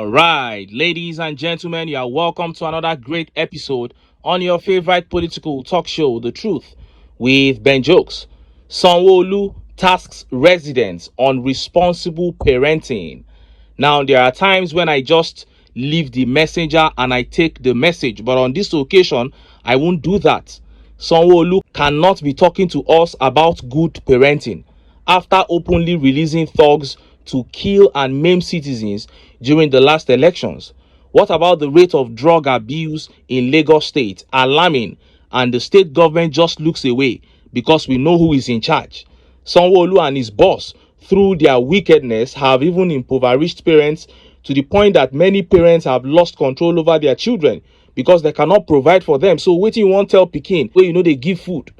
All right, ladies and gentlemen, you are welcome to another great episode on your favorite political talk show, The Truth, with Ben Jokes. Sanwo-Olu tasks residents on responsible parenting. Now, there are times when I just leave the messenger and I take the message, but on this occasion, I won't do that. Sanwo-Olu cannot be talking to us about good parenting after openly releasing thugs to kill and maim citizens during the last elections. What about the rate of drug abuse in Lagos State? Alarming, and the state government just looks away because we know who is in charge. Sanwo-Olu and his boss, through their wickedness, have even impoverished parents to the point that many parents have lost control over their children because they cannot provide for them. So wetin you wan tell pikin wey you know they give food?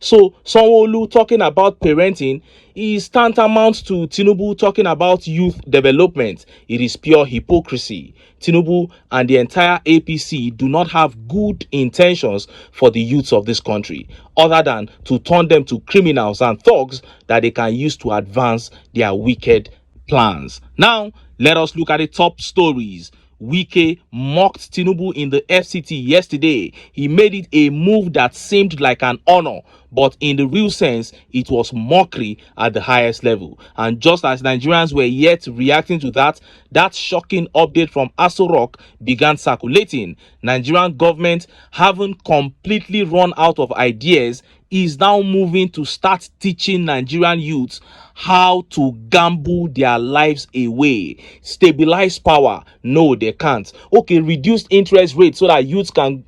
So Sanwo-Olu talking about parenting is tantamount to Tinubu talking about youth development. It is pure hypocrisy. Tinubu and the entire APC do not have good intentions for the youths of this country, other than to turn them to criminals and thugs that they can use to advance their wicked plans. Now, let us look at the top stories. Wike mocked Tinubu in the FCT yesterday. He made it a move that seemed like an honor, but in the real sense, it was mockery at the highest level. And just as Nigerians were yet reacting to that shocking update from Aso Rock began circulating. Nigerian government, having completely run out of ideas, is now moving to start teaching Nigerian youths how to gamble their lives away. Stabilize power. No, they can't. Okay, reduced interest rates so that youths can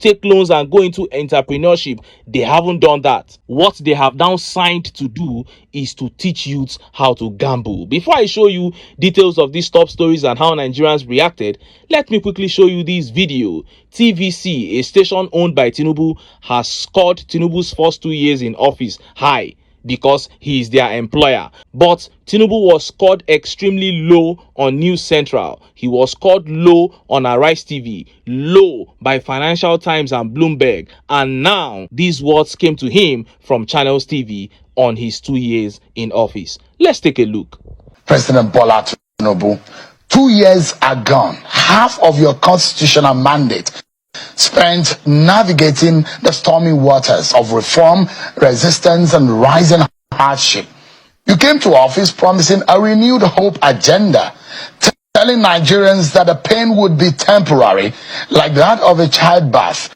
take loans and go into entrepreneurship. They haven't done that. What they have now signed to do is to teach youths how to gamble. Before I show you details of these top stories and how Nigerians reacted, let me quickly show you this video. TVC, a station owned by Tinubu, has scored Tinubu's first 2 years in office high because he is their employer. But Tinubu was scored extremely low on News Central. He was scored low on Arise TV, low by Financial Times and Bloomberg. And now these words came to him from Channels TV on his 2 years in office. Let's take a look. President Bola Tinubu, 2 years are gone. Half of your constitutional mandate spent navigating the stormy waters of reform, resistance, and rising hardship. You came to office promising a renewed hope agenda, telling Nigerians that the pain would be temporary, like that of a childbirth,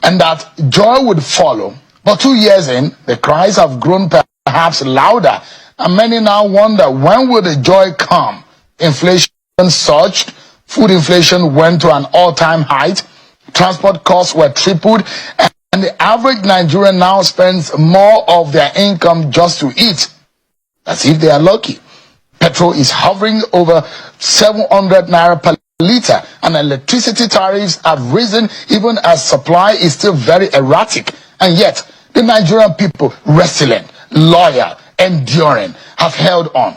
and that joy would follow. But 2 years in, the cries have grown perhaps louder, and many now wonder, when will the joy come? Inflation surged, food inflation went to an all-time height, transport costs were tripled, and the average Nigerian now spends more of their income just to eat. As if they are lucky. Petrol is hovering over 700 naira per liter, and electricity tariffs have risen even as supply is still very erratic. And yet, the Nigerian people, resilient, loyal, enduring, have held on.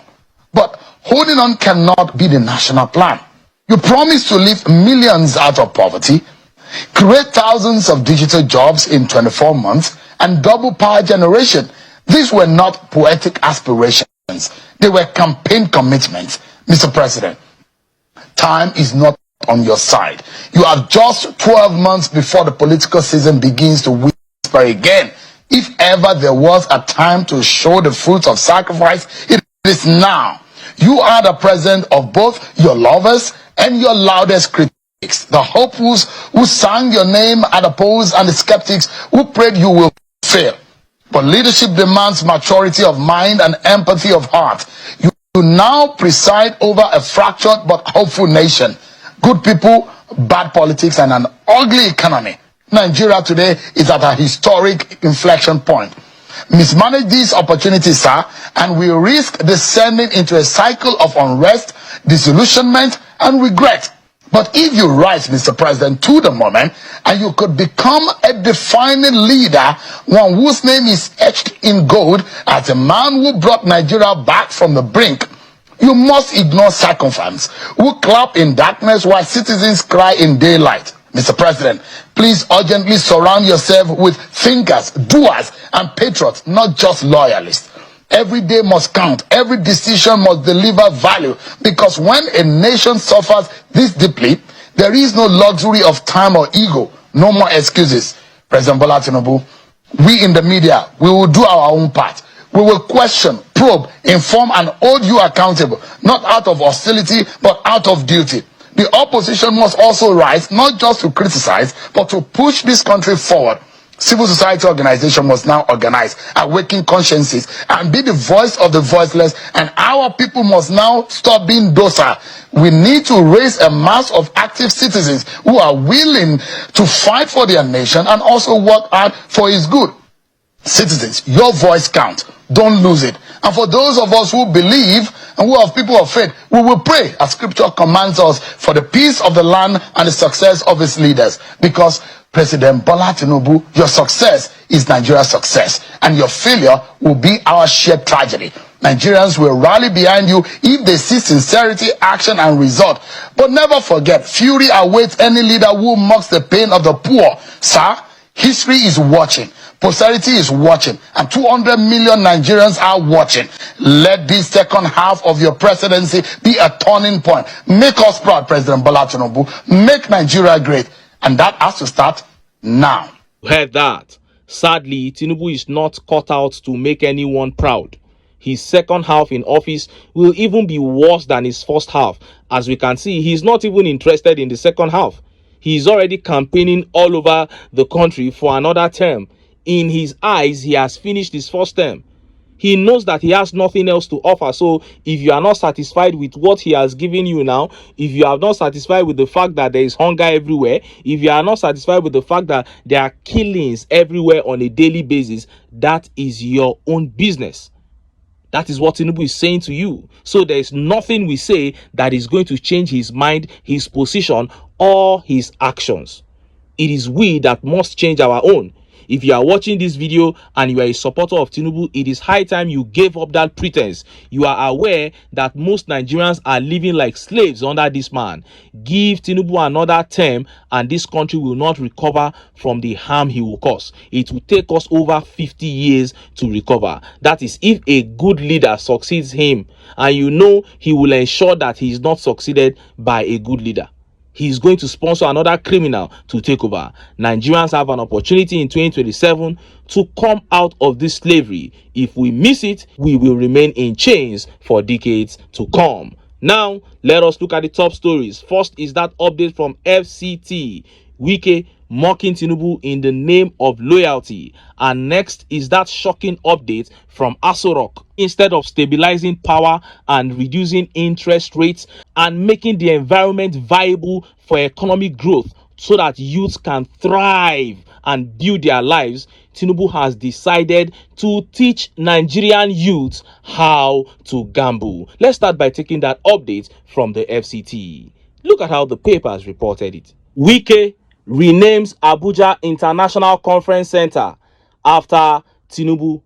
But holding on cannot be the national plan. You promised to lift millions out of poverty, create thousands of digital jobs in 24 months, and double power generation. These were not poetic aspirations. They were campaign commitments. Mr. President, time is not on your side. You have just 12 months before the political season begins to whisper again. If ever there was a time to show the fruits of sacrifice, it is now. You are the president of both your lovers and your loudest critics. The hopefuls who sang your name at the polls and the skeptics who prayed you will fail. But leadership demands maturity of mind and empathy of heart. You now preside over a fractured but hopeful nation. Good people, bad politics, and an ugly economy. Nigeria today is at a historic inflection point. Mismanage these opportunities, sir, and we risk descending into a cycle of unrest, disillusionment, and regret. But if you rise, Mr. President, to the moment, and you could become a defining leader, one whose name is etched in gold as a man who brought Nigeria back from the brink, you must ignore sycophants who clap in darkness while citizens cry in daylight. Mr. President, please urgently surround yourself with thinkers, doers, and patriots, not just loyalists. Every day must count. Every decision must deliver value. Because when a nation suffers this deeply, there is no luxury of time or ego. No more excuses. President Bola Tinubu, we in the media, we will do our own part. We will question, probe, inform, and hold you accountable, not out of hostility, but out of duty. The opposition must also rise, not just to criticize, but to push this country forward. Civil society organization must now organize, awaken consciences, and be the voice of the voiceless. And our people must now stop being docile. We need to raise a mass of active citizens who are willing to fight for their nation and also work hard for its good. Citizens, your voice counts. Don't lose it. And for those of us who believe and who are people of faith, we will pray as scripture commands us for the peace of the land and the success of its leaders. Because President Bola Tinubu, your success is Nigeria's success, and your failure will be our shared tragedy. Nigerians will rally behind you if they see sincerity, action, and result. But never forget, fury awaits any leader who mocks the pain of the poor. Sir, history is watching. Posterity is watching, and 200 million Nigerians are watching. Let this second half of your presidency be a turning point. Make us proud, President Bola Tinubu. Make Nigeria great. And that has to start now. You heard that. Sadly, Tinubu is not cut out to make anyone proud. His second half in office will even be worse than his first half. As we can see, he's not even interested in the second half. He's already campaigning all over the country for another term. In his eyes, he has finished his first term. He knows that he has nothing else to offer. So if you are not satisfied with what he has given you now, if you are not satisfied with the fact that there is hunger everywhere, if you are not satisfied with the fact that there are killings everywhere on a daily basis, that is your own business. That is what Tinubu is saying to you. So there is nothing we say that is going to change his mind, his position, or his actions. It is we that must change our own. If you are watching this video and you are a supporter of Tinubu, it is high time you gave up that pretense. You are aware that most Nigerians are living like slaves under this man. Give Tinubu another term and this country will not recover from the harm he will cause. It will take us over 50 years to recover. That is if a good leader succeeds him, and you know he will ensure that he is not succeeded by a good leader. He's going to sponsor another criminal to take over. Nigerians have an opportunity in 2027 to come out of this slavery. If we miss it, we will remain in chains for decades to come. Now, let us look at the top stories. First is that update from FCT. Wike mocking Tinubu in the name of loyalty. And next is that shocking update from Aso Rock. Instead of stabilizing power and reducing interest rates and making the environment viable for economic growth so that youths can thrive and build their lives, Tinubu has decided to teach Nigerian youths how to gamble. Let's start by taking that update from the FCT. Look at how the papers reported it. Wike renames Abuja International Conference Center after Tinubu.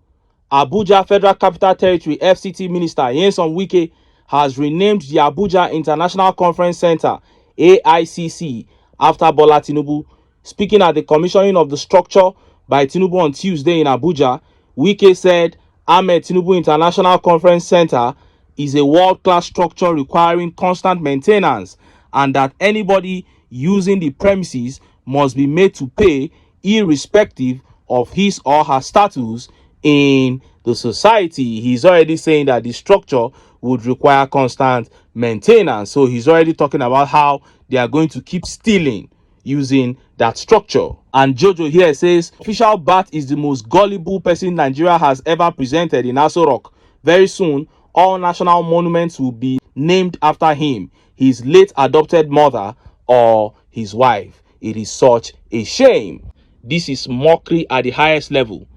Abuja Federal Capital Territory FCT Minister Nyesom Wike has renamed the Abuja International Conference Center AICC after Bola Tinubu. Speaking at the commissioning of the structure by Tinubu on Tuesday in Abuja, Wike said Ahmed Tinubu International Conference Center is a world-class structure requiring constant maintenance, and that anybody using the premises must be made to pay irrespective of his or her status in the society. He's already saying that the structure would require constant maintenance. So he's already talking about how they are going to keep stealing using that structure. And Jojo here says official Bat is the most gullible person Nigeria has ever presented in Aso Rock. Very soon, all national monuments will be named after him, his late adopted mother, or his wife. It is such a shame. This is mockery at the highest level.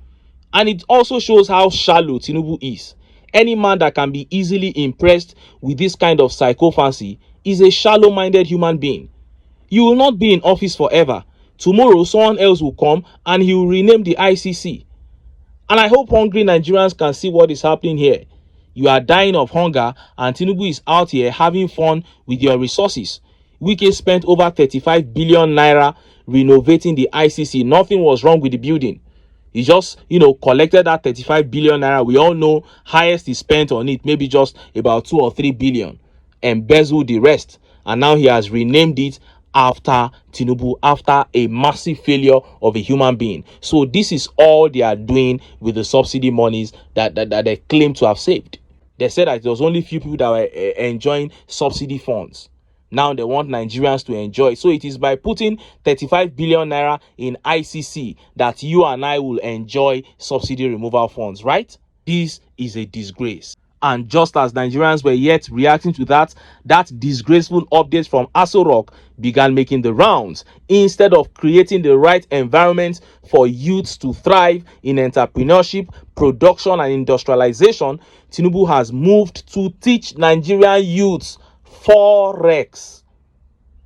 And it also shows how shallow Tinubu is. Any man that can be easily impressed with this kind of psychophancy is a shallow-minded human being. You will not be in office forever. Tomorrow, someone else will come and he will rename the ICC. And I hope hungry Nigerians can see what is happening here. You are dying of hunger and Tinubu is out here having fun with your resources. Wike spent over 35 billion naira renovating the ICC. Nothing was wrong with the building. He just, collected that 35 billion naira. We all know highest he spent on it, maybe just about 2 or 3 billion, embezzled the rest. And now he has renamed it after Tinubu, after a massive failure of a human being. So this is all they are doing with the subsidy monies that they claim to have saved. They said that there was only few people that were enjoying subsidy funds. Now they want Nigerians to enjoy. So it is by putting 35 billion naira in ICC that you and I will enjoy subsidy removal funds, right? This is a disgrace. And just as Nigerians were yet reacting to that disgraceful update from Aso Rock began making the rounds. Instead of creating the right environment for youths to thrive in entrepreneurship, production, and industrialization, Tinubu has moved to teach Nigerian youths forex.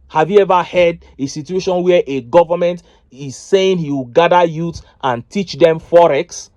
Have you ever heard a situation where a government is saying he will gather youths and teach them forex?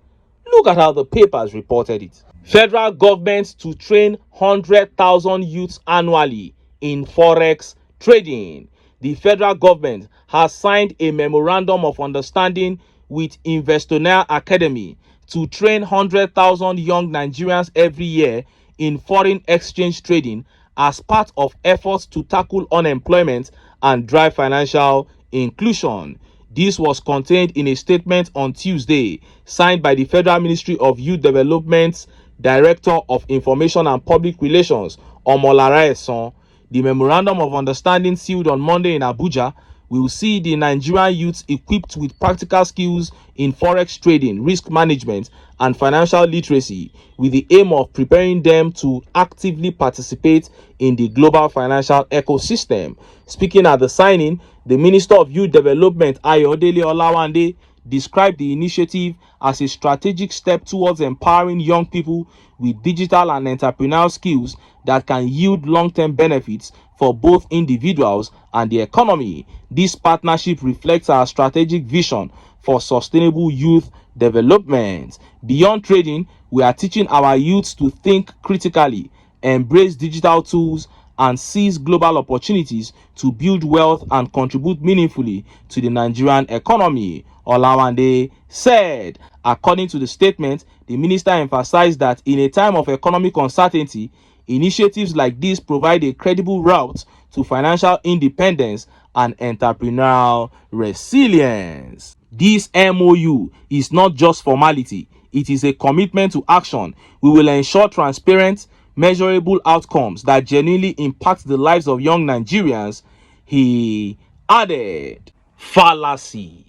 Look at how the papers reported it. Federal government to train 100,000 youths annually in forex trading. The federal government has signed a memorandum of understanding with Investonaire Academy to train 100,000 young Nigerians every year in foreign exchange trading as part of efforts to tackle unemployment and drive financial inclusion. This was contained in a statement on Tuesday, signed by the Federal Ministry of Youth Development's Director of Information and Public Relations, Omolara Eson. The Memorandum of Understanding, sealed on Monday in Abuja, will see the Nigerian youths equipped with practical skills in forex trading, risk management, and financial literacy, with the aim of preparing them to actively participate in the global financial ecosystem. Speaking at the signing, the Minister of Youth Development, Ayodele Olawande, described the initiative as a strategic step towards empowering young people with digital and entrepreneurial skills that can yield long-term benefits for both individuals and the economy. This partnership reflects our strategic vision for sustainable youth development. Beyond trading, we are teaching our youths to think critically, embrace digital tools, and seize global opportunities to build wealth and contribute meaningfully to the Nigerian economy, Olawande said. According to the statement, the minister emphasized that in a time of economic uncertainty, initiatives like this provide a credible route to financial independence and entrepreneurial resilience. This MOU is not just formality, it is a commitment to action. We will ensure transparent, measurable outcomes that genuinely impact the lives of young Nigerians, he added. Fallacy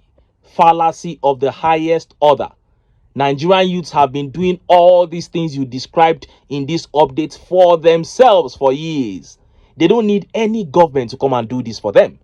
of the highest order. Nigerian youths have been doing all these things you described in this update for themselves for years. They don't need any government to come and do this for them.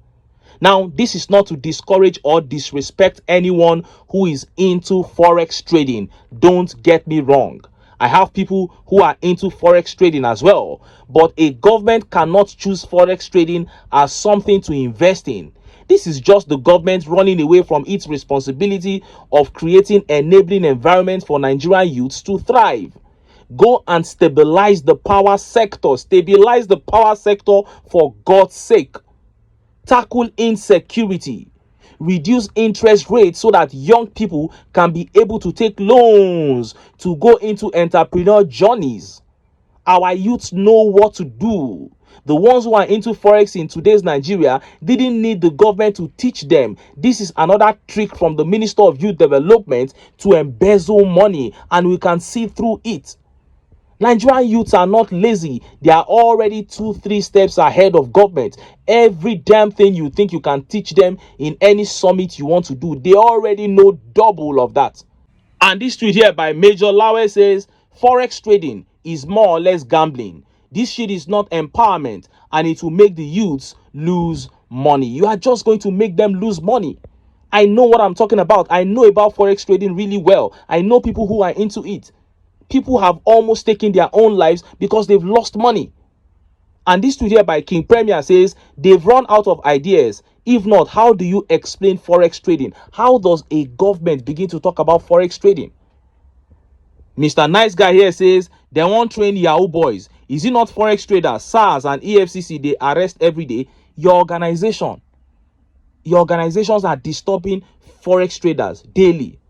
Now, this is not to discourage or disrespect anyone who is into forex trading. Don't get me wrong. I have people who are into forex trading as well. But a government cannot choose forex trading as something to invest in. This is just the government running away from its responsibility of creating enabling environments for Nigerian youths to thrive. Go and stabilize the power sector. Stabilize the power sector for God's sake. Tackle insecurity. Reduce interest rates so that young people can be able to take loans to go into entrepreneurial journeys. Our youths know what to do. The ones who are into forex in today's Nigeria didn't need the government to teach them. This is another trick from the Minister of Youth Development to embezzle money, and we can see through it. Nigerian youths are not lazy. They are already 2-3 steps ahead of government. Every damn thing you think you can teach them in any summit you want to do, they already know double of that. And this tweet here by Major Lawe says, forex trading is more or less gambling. This shit is not empowerment, and it will make the youths lose money. You are just going to make them lose money. I know what I'm talking about. I know about forex trading really well. I know people who are into it. People have almost taken their own lives because they've lost money. And this tweet here by King Premier says, they've run out of ideas. If not, how do you explain forex trading? How does a government begin to talk about forex trading? Mr. Nice Guy here says, they won't train Yahoo boys. Is it not forex traders, SARS and EFCC they arrest every day? Your organizations are disturbing forex traders daily.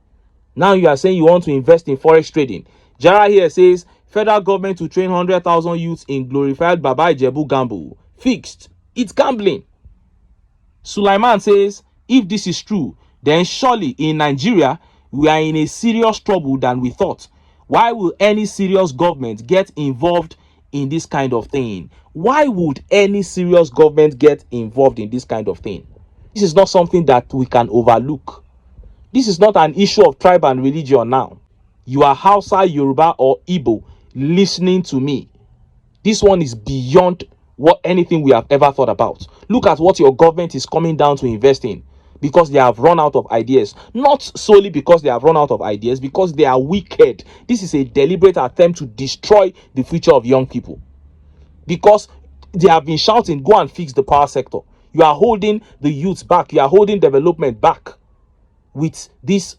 Now you are saying you want to invest in forex trading. Jara here says federal government to train 100,000 youths in glorified Baba Ijebu gamble. Fixed. It's gambling. Sulaiman says if this is true, then surely in Nigeria we are in a serious trouble than we thought. Why will any serious government get involved in this kind of thing? Why would any serious government get involved in this kind of thing? This is not something that we can overlook. This is not an issue of tribe and religion now. You are Hausa, Yoruba, or Igbo listening to me. This one is beyond what anything we have ever thought about. Look at what your government is coming down to invest in because they have run out of ideas. Not solely because they have run out of ideas, because they are wicked. This is a deliberate attempt to destroy the future of young people. Because they have been shouting, go and fix the power sector. You are holding the youths back. You are holding development back. With this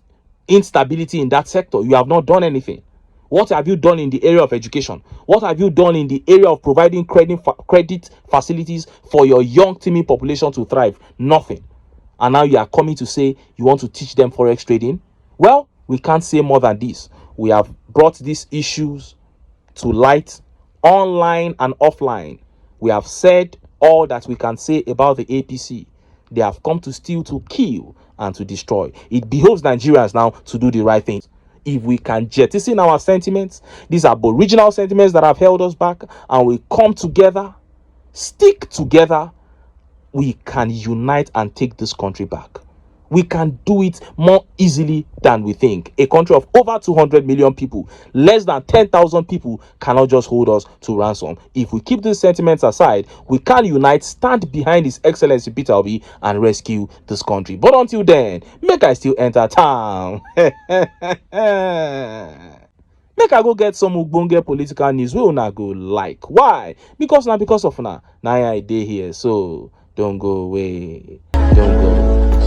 instability in that sector, you have not done anything. What have you done in the area of education? What have you done in the area of providing credit facilities for your young teeming population to thrive? Nothing. And now you are coming to say you want to teach them forex trading? Well, we can't say more than this. We have brought these issues to light online and offline. We have said all that we can say about the APC. They have come to steal, to kill, and to destroy. It behoves Nigerians now to do the right thing. If we can jettison our sentiments, these are aboriginal sentiments that have held us back, and we come together, stick together, we can unite and take this country back. We can do it more easily than we think. A country of over 200 million people, less than 10,000 people cannot just hold us to ransom. If we keep these sentiments aside, we can unite, stand behind His Excellency Peter Obi, and rescue this country. But until then, make I still enter town. Make I go get some ugbonge political news wey una go like. Why? Because now, because of now I dey here, so don't go away. Don't go.